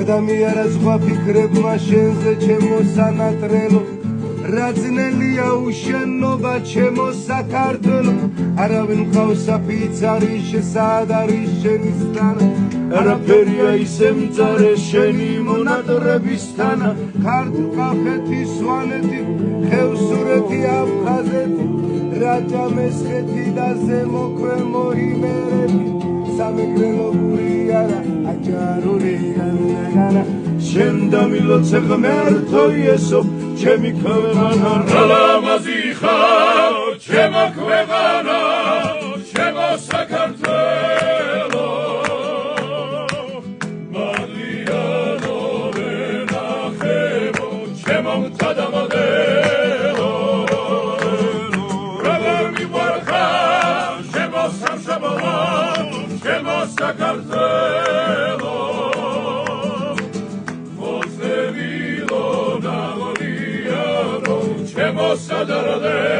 გადამიარა ზღვა ფიქრებმა შენზე ჩემო სანატრელო რაძნელია უშენობა ჩემო საქართველო არავინ მყავს საფიც არის სად არის შენი სტანა არაფერია ისე მწარე შენი მონატრებისთან ქართლ-კახეთი სვანეთი ხევსურეთი აფხაზეთი რაჭა მესხეთი და ზემო ქვემო იმერეთი სამეგრელო გურიარა აჭარული განაგანა შენ დამილოცე ღმერთო იესო ჩემი ქვეყანა რალამაზი ხარ ჩემო ქვეყანა ჩემო საქართველო მადლიანო ვენახებო ჩემო მცადამოდელო რალამი ვარხარ ჩემო სამშაბალო ჩემო საქართველო Sadar